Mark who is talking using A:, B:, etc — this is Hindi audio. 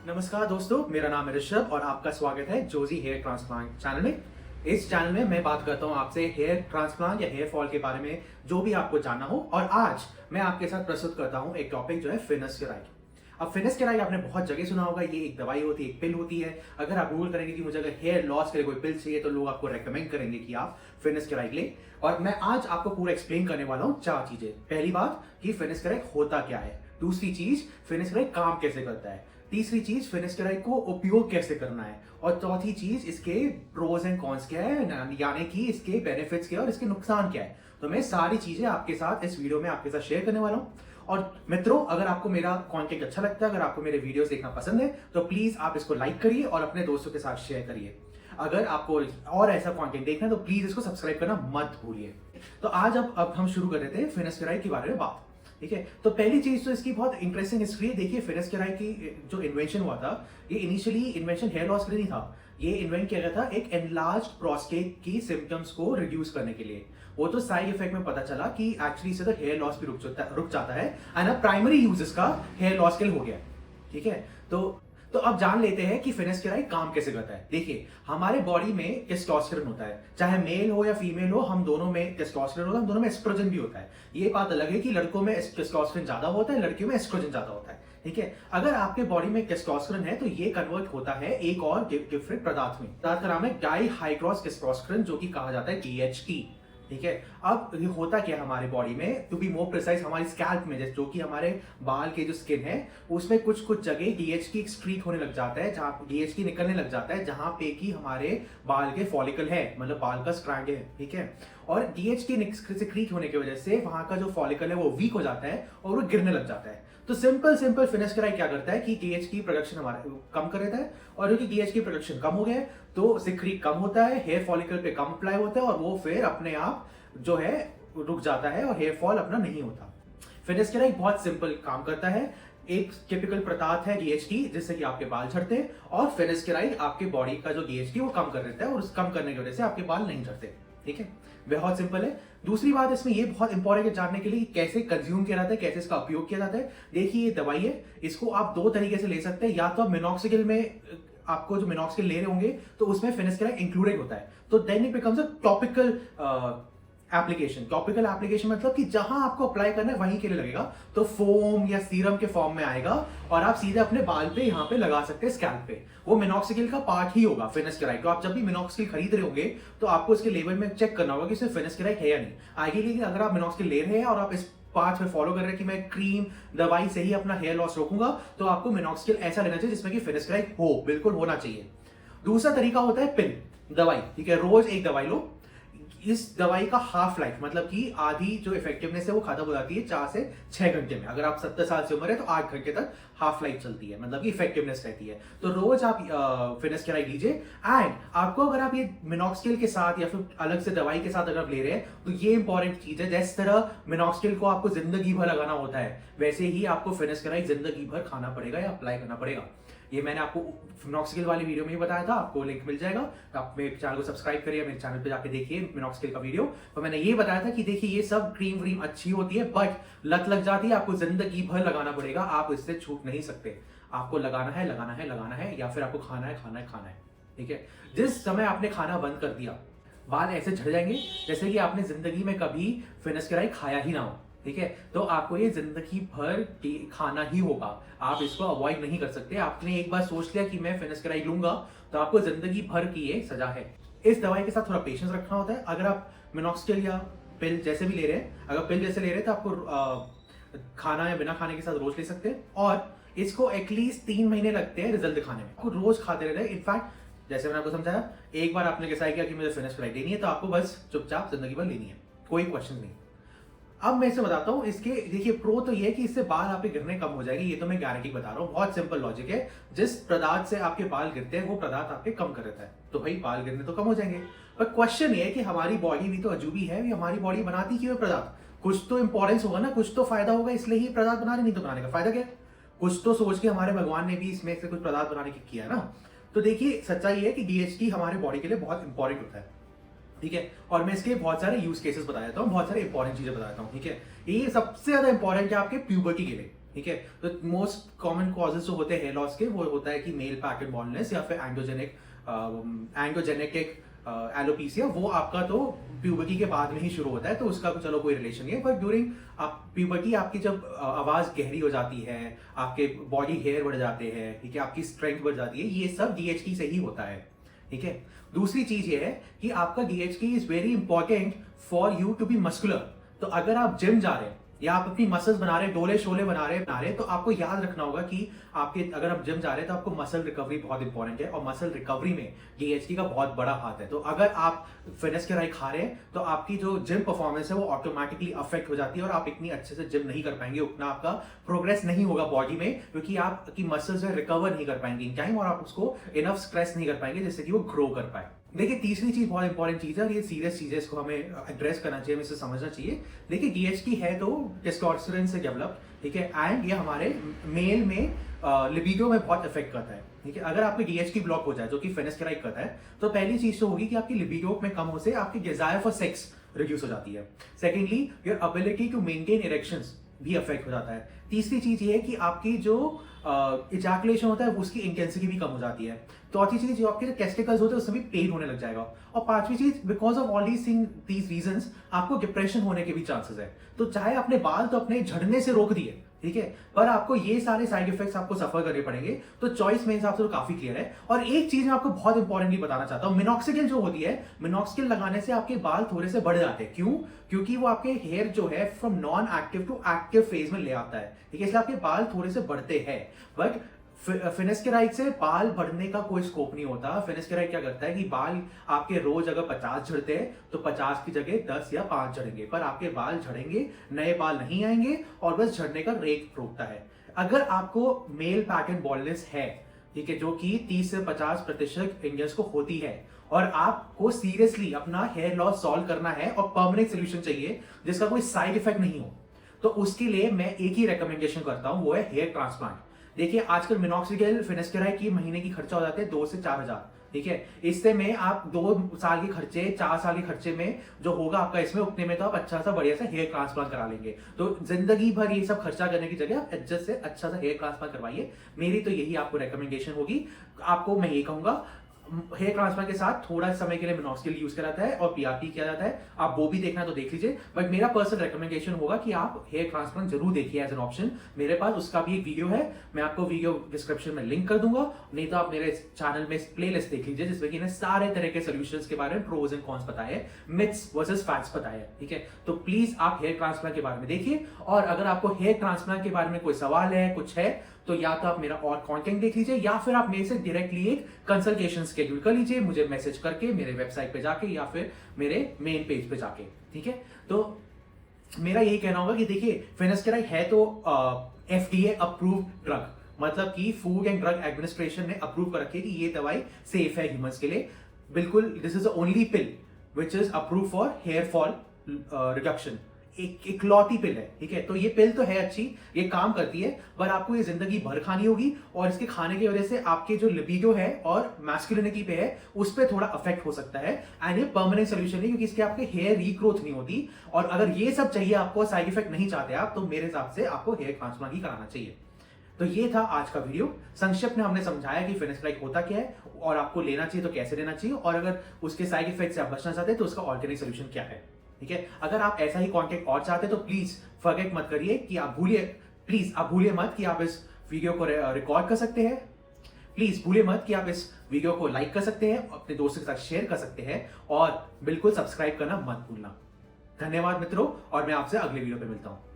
A: नमस्कार दोस्तों, मेरा नाम है ऋषभ और आपका स्वागत है जोजी हेयर ट्रांसप्लांट चैनल में। इस चैनल में मैं बात करता हूं आपसे हेयर ट्रांसप्लांट या हेयर फॉल के बारे में, जो भी आपको जानना हो। और आज मैं आपके साथ प्रस्तुत करता हूं एक टॉपिक जो है फिनास्टेराइड। अब फिनास्टेराइड आपने बहुत जगह सुना होगा। ये एक दवाई होती है, एक पिल होती है। अगर आप गूगल करेंगे कि मुझे अगर हेयर लॉस के लिए कोई पिल चाहिए तो लोग आपको रेकमेंड करेंगे कि आप फिनास्टेराइड लें। और मैं आज आपको पूरा एक्सप्लेन करने वाला हूं 4 चीजें। पहली बात कि फिनास्टेराइड होता क्या है, दूसरी चीज फिनास्टेराइड काम कैसे करता है, तीसरी चीज फिनास्टेराइड को उपयोग कैसे करना है, और चौथी चीज इसके प्रोज एंड कॉन्स क्या है, यानी कि इसके बेनिफिट्स क्या है और इसके नुकसान क्या है। तो मैं सारी चीजें आपके साथ इस वीडियो में आपके साथ शेयर करने वाला हूं। और मित्रों, अगर आपको मेरा कंटेंट अच्छा लगता है, अगर आपको मेरे वीडियोस देखना पसंद है, तो प्लीज आप इसको लाइक करिए और अपने दोस्तों के साथ शेयर करिए। अगर आपको और ऐसा कंटेंट देखना है तो प्लीज इसको सब्सक्राइब करना मत भूलिए। तो आज अब हम शुरू कर देते हैं फिनास्टेराइड के बारे में बात। ठीक है, तो पहली चीज तो इसकी बहुत इंटरेस्टिंग हिस्ट्री है। देखिए, फिनास्टेराइड की जो इन्वेंशन हुआ था, ये इनिशियली इन्वेंशन हेयर लॉस के लिए नहीं था। ये इन्वेंट किया गया था एक एनलार्ज प्रोस्टेट की सिम्टम्स को रिड्यूस करने के लिए। वो तो साइड इफेक्ट में पता चला कि एक्चुअली इससे तो हेयर लॉस भी रुक जाता है, एंड अब प्राइमरी यूज इसका हेयर लॉस के लिए हो गया। ठीक है, तो अब जान लेते हैं कि फिनास्टेराइड काम कैसे करता है। देखिए, हमारे बॉडी में टेस्टोस्टेरोन होता है, चाहे मेल हो या फीमेल हो, हम दोनों में टेस्टोस्टेरोन होता है, हम दोनों में एस्ट्रोजन भी होता है। ये बात अलग है कि लड़कों में टेस्टोस्टेरोन ज्यादा होता है, लड़कियों में एस्ट्रोजन ज्यादा होता है। ठीक है, अगर आपके बॉडी में टेस्टोस्टेरोन है तो ये कन्वर्ट होता है एक और डिफरेंट पदार्थ में। पदार्थ का नाम है डाईहाइड्रोस टेस्टोस्टेरोन, जो कि कहा जाता है DHT। ठीक है, अब ये होता क्या है हमारे बॉडी में, टू बी मोर प्रिसाइज हमारी स्कैल्प में, जो कि हमारे बाल के जो स्किन है उसमें कुछ जगह DHT एक्सक्रीट होने लग जाता है, जहां DHT निकलने लग जाता है, जहां पे कि हमारे बाल के फॉलिकल है, मतलब बाल का स्ट्रैंड है। ठीक है, और DHT एक्सक्रीट होने की वजह से वहां का जो फॉलिकल है वो वीक हो जाता है और वो गिरने लग जाता है। तो सिंपल फिनास्टेराइड क्या करता है कि DHT प्रोडक्शन हमारा कम कर देता है, और क्योंकि DHT प्रोडक्शन कम हो गया है तो सिक्रीट कम होता है, हेयर फॉलिकल पे कम अप्लाई होता है, और वो फिर अपने आप जो है रुक जाता है और हेयर फॉल अपना नहीं होता। फिनास्टेराइड बहुत सिंपल काम करता है। एक टिपिकल पदार्थ है DHT, जिससे कि आपके बाल झड़ते हैं, और फिनास्टेराइड आपके बॉडी का जो DHT वो कम कर देता है, और उस कम करने की वजह से आपके बाल नहीं झड़ते। ठीक है, बहुत सिंपल है। दूसरी बात इसमें ये बहुत इंपॉर्टेंट है जानने के लिए कि कैसे कंज्यूम किया जाता है, कैसे इसका उपयोग किया जाता है। देखिए, ये दवाई है, इसको आप 2 तरीके से ले सकते हैं। या तो आप मिनॉक्सिडिल में, आपको जो मिनॉक्सिडिल ले रहे होंगे तो उसमें फिनास्टेराइड इंक्लूडेड होता है, तो then it becomes a topical application. Topical application मतलब कि जहां आपको अप्लाई करना है वहीं के लिए लगेगा, तो फोम या सीरम के फॉर्म में आएगा, और आप सीधे अपने बाल पे यहाँ पे लगा सकते हैं, स्कैल्प पे। वो मिनॉक्सिडिल का पार्ट ही होगा फिनास्टेराइड। तो आप जब भी मिनॉक्सिडिल खरीद रहे होंगे तो आपको उसके लेबल में चेक करना होगा कि इसमें फिनास्टेराइड है या नहीं। आगे, लेकिन अगर आप मिनॉक्सिडिल ले रहे हैं और आप इस पार्ट में फॉलो कर रहे हैं कि मैं क्रीम दवाई से ही अपना हेयर लॉस रोकूंगा, तो आपको मिनॉक्सिडिल ऐसा लेना चाहिए जिसमें कि फिनास्टेराइड हो, बिल्कुल होना चाहिए। दूसरा तरीका होता है पिल दवाई। ठीक है, रोज एक दवाई लो। इस दवाई का हाफ लाइफ, मतलब कि आधी जो इफेक्टिवनेस है वो खत्म हो जाती है 4 से 6 घंटे में। अगर आप 70 साल से उम्र है तो 8 घंटे तक हाफ लाइफ चलती है, मतलब कि इफेक्टिवनेस रहती है। तो रोज आप फिनास्टेराइड लीजिए। एंड आपको, अगर आप ये मिनॉक्सिडिल के साथ या फिर अलग से दवाई के साथ अगर आप ले रहे हैं, तो ये इंपॉर्टेंट चीज है, जिस तरह मिनॉक्सिडिल को आपको जिंदगी भर लगाना होता है, वैसे ही आपको फिनास्टेराइड जिंदगी भर खाना पड़ेगा या अप्लाई करना पड़ेगा। ये मैंने आपको मिनॉक्सिडिल वाली वीडियो में ही बताया था, आपको लिंक मिल जाएगा। आप मेरे चैनल को सब्सक्राइब करिए, मेरे चैनल पे जाके देखिए मिनॉक्सिडिल का वीडियो। तो मैंने ये बताया था कि देखिए, ये सब क्रीम व्रीम अच्छी होती है, बट लत लग जाती है, आपको जिंदगी भर लगाना पड़ेगा, आप इससे छूट नहीं सकते। आपको लगाना है, लगाना है, लगाना है, या फिर आपको खाना है, खाना है, खाना है। ठीक है, जिस समय आपने खाना बंद कर दिया, बाल ऐसे झड़ जाएंगे जैसे कि आपने जिंदगी में कभी फिनास्टेराइड खाया ही ना हो। ठीक है, तो आपको ये जिंदगी भर खाना ही होगा, आप इसको अवॉइड नहीं कर सकते। आपने एक बार सोच लिया कि मैं फिनास्टेराइड लूंगा, तो आपको जिंदगी भर की ये सजा है। इस दवाई के साथ थोड़ा पेशेंस रखना होता है। अगर आप मिनॉक्सिडिल या पिल जैसे भी ले रहे हैं, अगर पिल जैसे ले रहे हैं तो आपको खाना या बिना खाने के साथ रोज ले सकते हैं, और इसको एटलीस्ट 3 महीने लगते हैं रिजल्ट दिखाने में। आपको रोज खाते रहना है। इनफैक्ट जैसे मैंने आपको समझाया, एक बार आपने डिसाइड किया कि मुझे फिनास्टेराइड लेनी है, तो आपको बस चुपचाप जिंदगी भर लेनी है, कोई क्वेश्चन नहीं। अब मैं इसे बताता हूं, इसके देखिए प्रो तो ये है कि इससे बाल आपके गिरने कम हो जाएंगे, ये तो मैं गारंटी बता रहा हूं। बहुत सिंपल लॉजिक है, जिस पदार्थ से आपके बाल गिरते हैं वो पदार्थ आपके कम कर देता है, तो भाई बाल गिरने तो कम हो जाएंगे। पर क्वेश्चन ये है कि हमारी बॉडी भी तो अजूबी है, हमारी बॉडी बनाती क्यों है पदार्थ? कुछ तो इंपॉर्टेंस होगा ना, कुछ तो फायदा होगा, इसलिए ही पदार्थ बना रहे, नहीं तो बनाने का फायदा क्या? कुछ तो सोच के हमारे भगवान ने भी इसमें से कुछ पदार्थ बनाने की किया ना। तो देखिए, सच्चाई है कि DHT हमारे बॉडी के लिए बहुत इंपॉर्टेंट होता है। ठीक है, और मैं इसके बहुत सारे यूज केसेस बता देता हूँ, बहुत सारे इंपॉर्टेंट चीजें बता देता हूँ। ठीक है, ये सबसे ज्यादा इंपॉर्टेंट है आपके प्यूबर्टी के लिए। ठीक है। तो मोस्ट कॉमन कॉजेज जो होते हैं हेयर लॉस के वो होता है कि मेल पैटर्न बॉल्डनेस या फिर एंडोजेनेटिक एलोपीसिया, वो आपका तो प्यूबर्टी के बाद में ही शुरू होता है, तो उसका चलो कोई रिलेशन नहीं है। पर ड्यूरिंग आप प्यूबर्टी आपकी जब आवाज गहरी हो जाती है, आपके बॉडी हेयर बढ़ जाते हैं, ठीक है, आपकी स्ट्रेंथ बढ़ जाती है, ये सब डीएचटी से ही होता है, ठीक है। दूसरी चीज ये है कि आपका DHT is very important for you to be muscular. तो अगर आप जिम जा रहे हैं या आप अपनी मसल्स बना रहे हैं, डोले शोले बना रहे हैं, तो आपको याद रखना होगा कि आपके अगर आप जिम जा रहे हैं तो आपको मसल रिकवरी बहुत इंपॉर्टेंट है, और मसल रिकवरी में डीएचटी का बहुत बड़ा हाथ है। तो अगर आप फिनेस्केराइड खा रहे हैं तो आपकी जो जिम परफॉर्मेंस है वो ऑटोमेटिकली अफेक्ट हो जाती है, और आप इतनी अच्छे से जिम नहीं कर पाएंगे, उतना आपका प्रोग्रेस नहीं होगा बॉडी में, क्योंकि आपकी मसल्स रिकवर नहीं कर पाएंगे इन टाइम, और आप उसको इनफ स्ट्रेस नहीं कर पाएंगे जिससे कि वो ग्रो कर पाए। देखिए तीसरी चीज बहुत इंपॉर्टेंट चीज है, और ये सीरियस चीज है, इसको हमें एड्रेस करना चाहिए, हमें इसे समझना चाहिए। देखिए डीएचटी है तो टेस्टोस्टेरोन से डेवलप, ठीक है, एंड ये हमारे मेल में लिबिडो में बहुत इफेक्ट करता है, ठीक है। अगर आपकी डीएचटी ब्लॉक हो जाए, जो कि फिनेस्केराइड करता है, तो पहली चीज तो होगी कि आपकी लिबिडो में कम हो से आपकी डिजायर फॉर सेक्स रिड्यूस हो जाती है। Secondly your ability to maintain erections भी अफेक्ट हो जाता है। तीसरी चीज ये है कि आपकी जो इजैकुलेशन होता है उसकी इंटेंसिटी भी कम हो जाती है। चौथी चीज जो आपके टेस्टिकल्स होते हैं उसमें भी पेन होने लग जाएगा। और पांचवी चीज, because of all these reasons आपको डिप्रेशन होने के भी चांसेस है। तो चाहे आपने बाल तो अपने झड़ने से रोक दिए, ठीक है, पर आपको ये सारे साइड इफेक्ट्स आपको सफर करने पड़ेंगे। तो चॉइस मेरे हिसाब से तो काफी क्लियर है। और एक चीज मैं आपको बहुत इंपॉर्टेंटली बताना चाहता हूं, मिनॉक्सिडिल जो होती है, मिनॉक्सिडिल लगाने से आपके बाल थोड़े से बढ़ जाते हैं। क्यों? क्योंकि वो आपके हेयर जो है from non active to active phase में ले आता है, ठीक है, इसलिए आपके बाल थोड़े से बढ़ते हैं। बट फिनेस्केराइड से बाल बढ़ने का कोई स्कोप नहीं होता। फिनेस्केराइड क्या करता है कि बाल आपके रोज अगर 50 झड़ते हैं तो 50 की जगह 10 या 5 झड़ेंगे, पर आपके बाल झड़ेंगे, नए बाल नहीं आएंगे, और बस झड़ने का रेट रोकता है। अगर आपको मेल पैटर्न बॉल्डनेस है, ठीक है, जो कि 30 से 50% इंडियंस को होती है, और आपको सीरियसली अपना हेयर लॉस सॉल्व करना है और परमानेंट सोल्यूशन चाहिए जिसका कोई साइड इफेक्ट नहीं हो, तो उसके लिए मैं एक ही रिकमेंडेशन करता हूं, वो है हेयर ट्रांसप्लांट। देखिए आजकल मिनॉक्सिडिल फिनेस्केराइड की महीने की खर्चा हो जाते हैं 2 से 4 हजार, ठीक है। इससे में आप 2 साल के खर्चे, 4 साल के खर्चे में जो होगा आपका, इसमें उतने में तो आप अच्छा सा बढ़िया सा हेयर ट्रांसप्लांट करा लेंगे। तो जिंदगी भर ये सब खर्चा करने की जगह आप एडजस्ट से अच्छा सा हेयर ट्रांसप्लांट करवाइए। मेरी तो यही आपको रिकमेंडेशन होगी। आपको मैं ये कहूंगा, हेयर ट्रांसप्लांट के साथ थोड़ा समय के लिए मिनॉक्सिडिल यूज किया जाता है और पीआरपी किया जाता है। आप वो भी देखना है तो देख लीजिए, बट मेरा पर्सनल रिकमेंडेशन होगा कि आप हेयर ट्रांसप्लांट जरूर देखिए एज एन ऑप्शन। मेरे पास उसका भी एक वीडियो है, मैं आपको वीडियो डिस्क्रिप्शन में लिंक कर दूंगा, नहीं तो आप मेरे चैनल में प्लेलिस्ट देख लीजिए जिसमें कि सारे तरह के सोल्यूशंस के बारे में प्रोज एंड कॉन्स बताए हैं, मिथ्स वर्सेस फैक्ट्स बताए हैं, ठीक है। तो प्लीज आप हेयर ट्रांसप्लांट के बारे में देखिए, और अगर आपको हेयर ट्रांसप्लांट के बारे में कोई सवाल है, कुछ है, तो या तो आप मेरा और कंटेंट देख लीजिए, या फिर आप मेरे से डायरेक्टली एक कंसल्टेशन शेड्यूल कर लीजिए, मुझे मैसेज करके मेरे वेबसाइट पे जाके या फिर मेरे मेन पेज पे जाके, ठीक है। तो मेरा यही कहना होगा कि देखिए फिनेस्केराइड है तो FDA अप्रूव्ड ड्रग, मतलब कि फूड एंड ड्रग एडमिनिस्ट्रेशन ने अप्रूव कर रखी है कि ये दवाई सेफ है ह्यूमंस के लिए, बिल्कुल। This is the only pill which is approve for hair fall reduction, एक इकलौती पिल है, ठीक है। तो ये पिल तो है अच्छी, ये काम करती है, पर आपको ये जिंदगी भर खानी होगी, और इसके खाने की वजह से आपके जो लिबिडो है और मैस्कुलिनिटी पे है उस पर थोड़ा अफेक्ट हो सकता है। एंड ये परमानेंट सोल्यूशन नहीं, क्योंकि इसके आपके हेयर रीग्रोथ नहीं होती, और अगर ये सब चाहिए आपको, साइड इफेक्ट नहीं चाहते आप, तो मेरे हिसाब से आपको हेयर ट्रांसप्लांट ही कराना चाहिए। तो ये था आज का वीडियो। संक्षिप्त में हमने समझाया कि फिनेस्केराइड होता क्या है, और आपको लेना चाहिए तो कैसे लेना चाहिए, और अगर उसके साइड इफेक्ट से आप बचना चाहते हैं तो उसका ऑल्टरनेट सोल्यूशन क्या है, ठीक है। अगर आप ऐसा ही कंटेंट और चाहते हैं तो प्लीज फॉरगेट मत करिए कि आप भूलिए मत कि आप इस वीडियो को रिकॉर्ड कर सकते हैं। प्लीज भूलिए मत कि आप इस वीडियो को लाइक कर सकते हैं, अपने दोस्तों के साथ शेयर कर सकते हैं, और बिल्कुल सब्सक्राइब करना मत भूलना। धन्यवाद मित्रों, और मैं आपसे अगले वीडियो पे मिलता हूं।